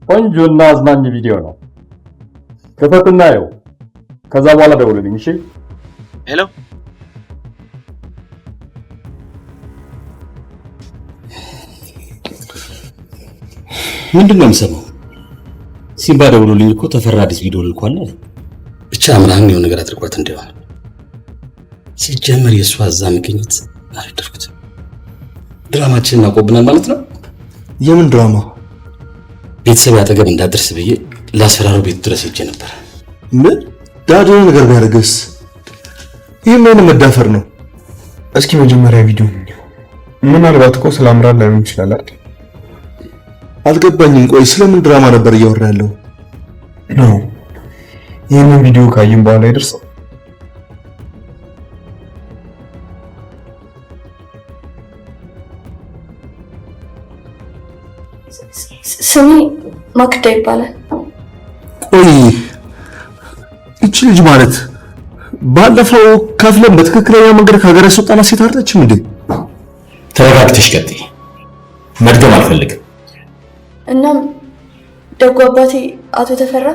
ቆንጆና አዝናኝ ቪዲዮ ነው። ክፈትና ይኸው። ከዛ በኋላ ደውልልኝ እሺ? ሄሎ ምንድን ነው የምሰማው? ሲምባ ደውሎልኝ እኮ ተፈራ አዲስ ቪዲዮ ልኳል አለ። ብቻ አምራን የሆነ ነገር አድርጓት እንደሆነ ሲጀመር የእሷ እዛ መገኘት አልደረኩት። ድራማችንን አቆብናል ማለት ነው። የምን ድራማ? ቤተሰብ ያጠገብ እንዳደርስ ብዬ ላስፈራሩ ቤት ድረስ ሄጄ ነበር። ምን ዳዶ ነገር ቢያደርግስ? ይህ ምን መዳፈር ነው? እስኪ መጀመሪያ ቪዲዮ ምናልባት እኮ ስለ አምራን ላይሆን ይችላል አይደል? አልገባኝም። ቆይ ስለምን ድራማ ነበር እያወራ ያለው? ነው ይህንን ቪዲዮ ካየን በኋላ ይደርሰው። ስሜ ማክዳ ይባላል። ቆይ እቺ ልጅ ማለት ባለፈው ከፍለን በትክክለኛ መንገድ ከሀገር ያስወጣናት ሴት አይደለችም እንዴ? ተረጋግተሽ ቀጥይ። መድገም አልፈልግም። እናም ደጉ አባቴ አቶ ተፈራ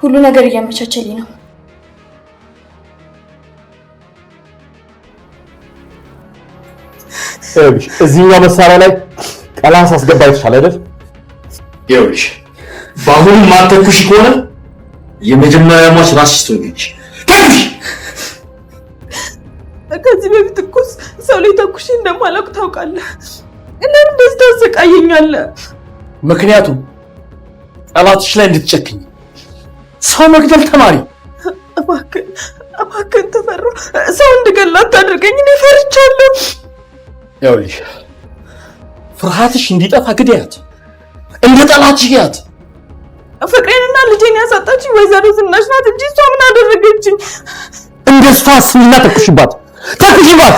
ሁሉ ነገር እያመቻቸልኝ ነው። እዚህኛው መሳሪያ ላይ ቀላስ አስገባ ይችላል አይደል? ይኸውልሽ በአሁኑ ማተኩሽ ከሆነ የመጀመሪያ ሟች ራስሽ ትሆኚ። ከዚህ በፊት እኮ ሰው ላይ ተኩሽ እንደማላውቅ ታውቃለህ። እና እንደዚህ ታሰቃየኛለህ። ምክንያቱም ጠላትሽ ላይ እንድትጨክኝ ሰው መግደል ተማሪ። እባክህን ተፈራ፣ ሰው እንድገላ አታድርገኝ። እኔ ፈርቻለሁ። ይኸውልሽ ፍርሃትሽ እንዲጠፋ ግደያት፣ እንደ ጠላትሽ ያት። ፍቅሬንና ልጄን ያሳጣችኝ ወይዘሮ ዝናሽ ናት እንጂ እሷ ምን አደረገችኝ? እንደሷ ስሚና ተኩሽባት፣ ተኩሽባት።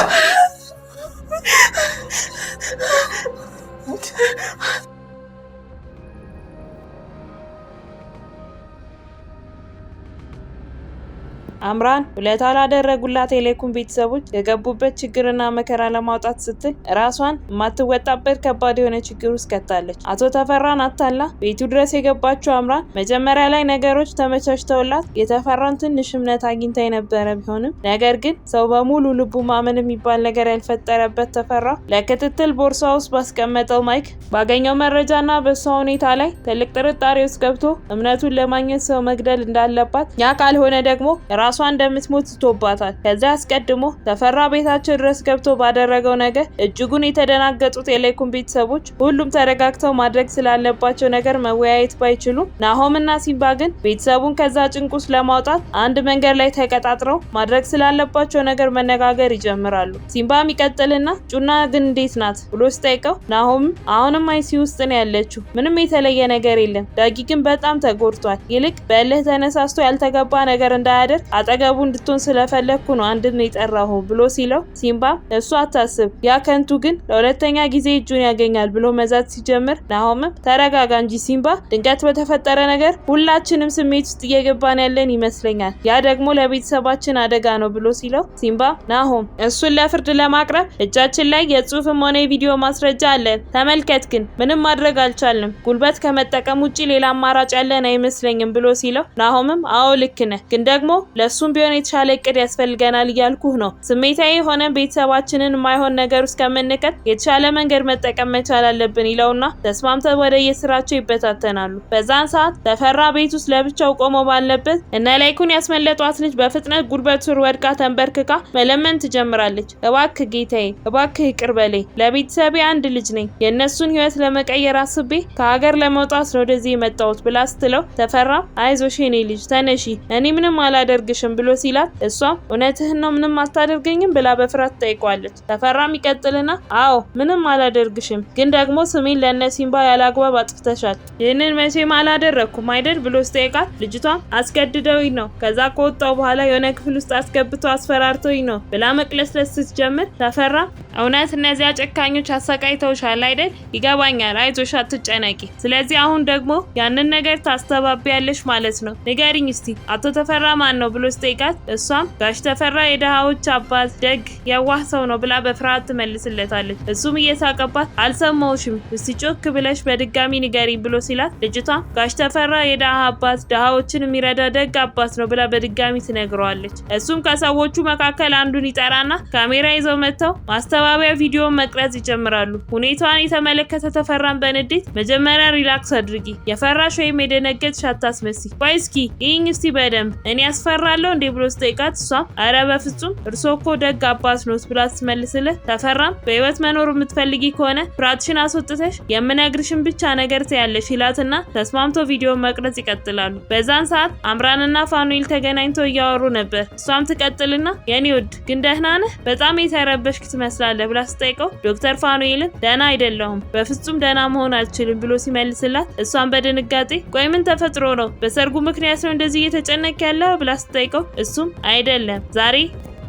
አምራን ውለታ ላደረጉላት የሌኩን ቤተሰቦች የገቡበት ችግርና መከራ ለማውጣት ስትል ራሷን የማትወጣበት ከባድ የሆነ ችግር ውስጥ ከታለች። አቶ ተፈራን አታላ ቤቱ ድረስ የገባችው አምራን መጀመሪያ ላይ ነገሮች ተመቻችተውላት የተፈራን ትንሽ እምነት አግኝታ የነበረ ቢሆንም ነገር ግን ሰው በሙሉ ልቡ ማመን የሚባል ነገር ያልፈጠረበት ተፈራ ለክትትል ቦርሳ ውስጥ ባስቀመጠው ማይክ ባገኘው መረጃና በሷ ሁኔታ ላይ ትልቅ ጥርጣሬ ውስጥ ገብቶ እምነቱን ለማግኘት ሰው መግደል እንዳለባት ያ ካልሆነ ደግሞ ራሷ እንደምትሞት ትቶባታል። ከዚያ አስቀድሞ ተፈራ ቤታቸው ድረስ ገብቶ ባደረገው ነገር እጅጉን የተደናገጡት የሌኩን ቤተሰቦች ሁሉም ተረጋግተው ማድረግ ስላለባቸው ነገር መወያየት ባይችሉ ናሆምና ሲምባ ግን ቤተሰቡን ከዛ ጭንቅ ውስጥ ለማውጣት አንድ መንገድ ላይ ተቀጣጥረው ማድረግ ስላለባቸው ነገር መነጋገር ይጀምራሉ። ሲምባም ይቀጥልና ጩና ግን እንዴት ናት ብሎ ሲጠይቀው ናሆም አሁንም አይሲ ውስጥ ነው ያለችው፣ ምንም የተለየ ነገር የለም፣ ዳጊ ግን በጣም ተጎድቷል፣ ይልቅ በእልህ ተነሳስቶ ያልተገባ ነገር እንዳያደርግ አጠገቡ እንድትሆን ስለፈለኩ ነው አንድን የጠራሁ ብሎ ሲለው ሲምባ እሱ አታስብ፣ ያ ከንቱ ግን ለሁለተኛ ጊዜ እጁን ያገኛል ብሎ መዛት ሲጀምር ናሆምም ተረጋጋ እንጂ ሲምባ፣ ድንገት በተፈጠረ ነገር ሁላችንም ስሜት ውስጥ እየገባን ያለን ይመስለኛል፣ ያ ደግሞ ለቤተሰባችን አደጋ ነው ብሎ ሲለው ሲምባ ናሆም እሱን ለፍርድ ለማቅረብ እጃችን ላይ የጽሁፍም ሆነ የቪዲዮ ማስረጃ አለን፣ ተመልከት፣ ግን ምንም ማድረግ አልቻልንም፣ ጉልበት ከመጠቀም ውጪ ሌላ አማራጭ ያለን አይመስለኝም ብሎ ሲለው ናሆምም አዎ ልክ ነህ፣ ግን ደግሞ ለሱም ቢሆን የተሻለ እቅድ ያስፈልገናል እያልኩህ ነው። ስሜታዊ ሆነ ቤተሰባችንን የማይሆን ነገር ውስጥ ከምንከት የተሻለ መንገድ መጠቀም መቻል አለብን ይለውና ተስማምተው ወደ የስራቸው ይበታተናሉ። በዛን ሰዓት ተፈራ ቤት ውስጥ ለብቻው ቆሞ ባለበት እነ ላይኩን ያስመለጧት ልጅ በፍጥነት ጉልበት ስር ወድቃ ተንበርክካ መለመን ትጀምራለች። እባክህ ጌታዬ፣ እባክህ ይቅር በለኝ፣ ለቤተሰቤ አንድ ልጅ ነኝ፣ የእነሱን ህይወት ለመቀየር አስቤ ከሀገር ለመውጣት ነው ወደዚህ የመጣሁት ብላ ስትለው ተፈራ አይዞሽ የኔ ልጅ ተነሺ፣ እኔ ምንም አላደርግሽም ብሎ ሲላት እሷም እውነትህን ነው ምንም አታደርገኝም ብላ በፍርሃት ጠይቋለች። ተፈራም ይቀጥልና አዎ ምንም አላደርግሽም፣ ግን ደግሞ ስሜን ለነ ሲምባ ያላግባብ አጥፍተሻል፣ ይህንን መቼም አላደረኩም አይደል ብሎ ሲጠይቃት ልጅቷም አስገድደውኝ ነው፣ ከዛ ከወጣው በኋላ የሆነ ክፍል ውስጥ አስገብቶ አስፈራርተውኝ ነው ብላ መቅለስለስ ስትጀምር ተፈራ እውነት እነዚያ ጨካኞች አሰቃይተውሻል አይደል? ይገባኛል፣ አይዞሽ አትጨነቂ። ስለዚህ አሁን ደግሞ ያንን ነገር ታስተባቢያለሽ ማለት ነው። ንገሪኝ እስቲ አቶ ተፈራ ማን ነው ብሎ ሲጠይቃት እሷም ጋሽ ተፈራ የደሃዎች አባት ደግ የዋህ ሰው ነው ብላ በፍርሃት ትመልስለታለች። እሱም እየሳቀባት አልሰማውሽም፣ እስቲ ጮክ ብለሽ በድጋሚ ንገሪ ብሎ ሲላት ልጅቷም ጋሽ ተፈራ የደሃ አባት ደሃዎችን የሚረዳ ደግ አባት ነው ብላ በድጋሚ ትነግረዋለች። እሱም ከሰዎቹ መካከል አንዱን ይጠራና ካሜራ ይዘው መጥተው ማስተባበያ ቪዲዮ መቅረጽ ይጀምራሉ። ሁኔታዋን የተመለከተ ተፈራን በንዴት መጀመሪያ ሪላክስ አድርጊ፣ የፈራሽ ወይም የደነገጥሽ አታስመሲ፣ ቆይ እስኪ ይህኝ እስቲ በደንብ እኔ ያስፈራለሁ እንዴ ብሎ ሲጠይቃት እሷም አረ በፍጹም እርሶ እኮ ደግ አባት ኖት ብላ ትመልስለት። ተፈራም በህይወት መኖር የምትፈልጊ ከሆነ ፍርሃትሽን አስወጥተሽ የምነግርሽን ብቻ ነገር ትያለሽ ይላትና ተስማምቶ ቪዲዮ መቅረጽ ይቀጥላሉ። በዛን ሰዓት አምራንና ፋኑኤል ተገናኝተው እያወሩ ነበር። እሷም ትቀጥልና የኔ ውድ ግን ደህና ነህ? በጣም የተረበሽክ ትመስላለህ ብላ ስጠይቀው ዶክተር ፋኑኤልን ደህና አይደለሁም፣ በፍጹም ደህና መሆን አልችልም ብሎ ሲመልስላት እሷም በድንጋጤ ቆይ ምን ተፈጥሮ ነው? በሰርጉ ምክንያት ነው እንደዚህ እየተጨነቅ ያለው ብላ ስጠይቀው እሱም አይደለም ዛሬ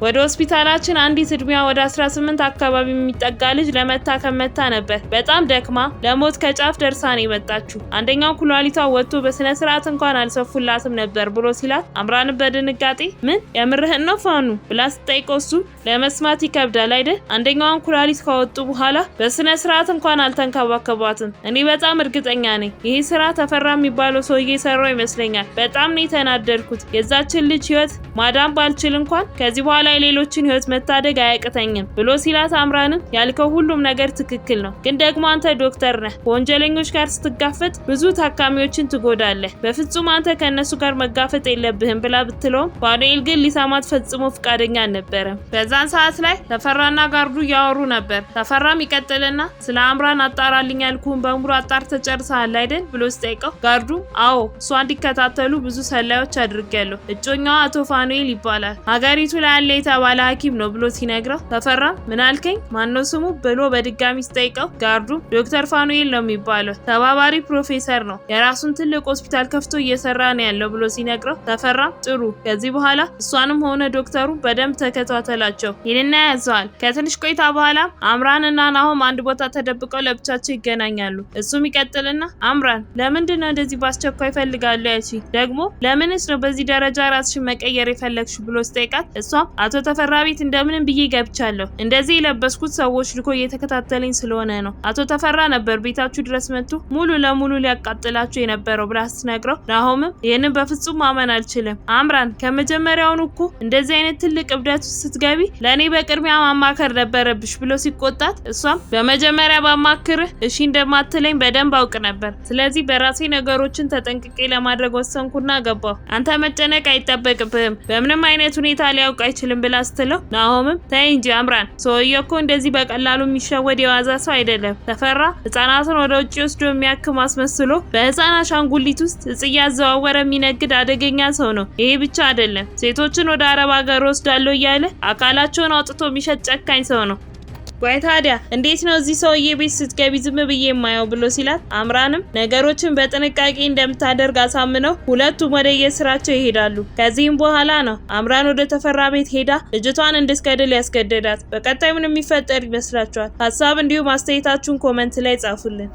ወደ ሆስፒታላችን አንዲት እድሜዋ ወደ 18 አካባቢ የሚጠጋ ልጅ ለመታከም መታ ነበር። በጣም ደክማ ለሞት ከጫፍ ደርሳ ነው የመጣችው። አንደኛው ኩላሊቷ ወጥቶ በስነ ስርዓት እንኳን አልሰፉላትም ነበር ብሎ ሲላት አምራን በድንጋጤ ምን የምርህን ነው ፋኑ ብላ ስጠይቀው እሱ ለመስማት ይከብዳል አይደል? አንደኛውን ኩላሊት ካወጡ በኋላ በስነ ስርዓት እንኳን አልተንከባከቧትም። እኔ በጣም እርግጠኛ ነኝ ይሄ ስራ ተፈራ የሚባለው ሰውዬ ሰራው ይመስለኛል። በጣም ነው የተናደድኩት። የዛችን ልጅ ህይወት ማዳን ባልችል እንኳን ከዚህ በኋላ የሌሎችን ህይወት መታደግ አያቅተኝም ብሎ ሲላት አምራንም ያልከው ሁሉም ነገር ትክክል ነው፣ ግን ደግሞ አንተ ዶክተር ነህ፣ ከወንጀለኞች ጋር ስትጋፈጥ ብዙ ታካሚዎችን ትጎዳለህ፣ በፍጹም አንተ ከነሱ ጋር መጋፈጥ የለብህም ብላ ብትለውም ፋኑኤል ግን ሊሰማት ፈጽሞ ፍቃደኛ አልነበረም። በዛን ሰዓት ላይ ተፈራና ጋርዱ እያወሩ ነበር። ተፈራም ይቀጥልና ስለ አምራን አጣራልኝ ያልኩህን በሙሉ አጣርተህ ጨርሰሃል አይደል ብሎ ሲጠይቀው ጋርዱ አዎ እሷ እንዲከታተሉ ብዙ ሰላዮች አድርጌያለሁ፣ እጮኛዋ አቶ ፋኑኤል ይባላል፣ ሀገሪቱ ላይ ያለ የተባለ ሐኪም ነው ብሎ ሲነግረው ተፈራ ምን አልከኝ ማነው ስሙ ብሎ በድጋሚ ሲጠይቀው ጋርዱ ዶክተር ፋኑኤል ነው የሚባለው፣ ተባባሪ ፕሮፌሰር ነው፣ የራሱን ትልቅ ሆስፒታል ከፍቶ እየሰራ ነው ያለው ብሎ ሲነግረው ተፈራ ጥሩ ከዚህ በኋላ እሷንም ሆነ ዶክተሩ በደንብ ተከታተላቸው ይልና ያዘዋል። ከትንሽ ቆይታ በኋላ አምራንና ናሆም አንድ ቦታ ተደብቀው ለብቻቸው ይገናኛሉ። እሱም ይቀጥልና አምራን ለምንድን ነው እንደዚህ በአስቸኳይ ፈልጋለሁ ያቺ ደግሞ ለምንስ ነው በዚህ ደረጃ ራስሽን መቀየር የፈለግሽ ብሎ ሲጠይቃት እሷም አቶ ተፈራ ቤት እንደምንም ብዬ ገብቻለሁ። እንደዚህ የለበስኩት ሰዎች ልኮ እየተከታተለኝ ስለሆነ ነው። አቶ ተፈራ ነበር ቤታችሁ ድረስ መጥቶ ሙሉ ለሙሉ ሊያቃጥላችሁ የነበረው ብላ ስትነግረው ናሆምም ይህንን በፍጹም ማመን አልችልም። አምራን ከመጀመሪያውኑ እኮ እንደዚህ አይነት ትልቅ እብደት ስትገቢ ለእኔ በቅድሚያ ማማከር ነበረብሽ ብሎ ሲቆጣት እሷም በመጀመሪያ ባማክርህ እሺ እንደማትለኝ በደንብ አውቅ ነበር። ስለዚህ በራሴ ነገሮችን ተጠንቅቄ ለማድረግ ወሰንኩና ገባሁ። አንተ መጨነቅ አይጠበቅብህም። በምንም አይነት ሁኔታ ሊያውቅ አይችልም ብላ ስትለው ናሆምም ተይ እንጂ አምራን ሰውዬው እኮ እንደዚህ በቀላሉ የሚሸወድ የዋዛ ሰው አይደለም። ተፈራ ህፃናትን ወደ ውጭ ወስዶ የሚያክም አስመስሎ በህፃን አሻንጉሊት ውስጥ እጽ እያዘዋወረ የሚነግድ አደገኛ ሰው ነው። ይሄ ብቻ አይደለም ሴቶችን ወደ አረብ ሀገር ወስዳለሁ እያለ አካላቸውን አውጥቶ የሚሸጥ ጨካኝ ሰው ነው። ቆይ ታዲያ እንዴት ነው እዚህ ሰውዬ ቤት ስትገቢ ዝም ብዬ የማየው ብሎ ሲላት አምራንም ነገሮችን በጥንቃቄ እንደምታደርግ አሳምነው ሁለቱም ወደ የስራቸው ይሄዳሉ። ከዚህም በኋላ ነው አምራን ወደ ተፈራ ቤት ሄዳ ልጅቷን እንድትገድል ያስገደዳት። በቀጣይ ምን የሚፈጠር ይመስላችኋል? ሀሳብ እንዲሁም አስተያየታችሁን ኮመንት ላይ ጻፉልን።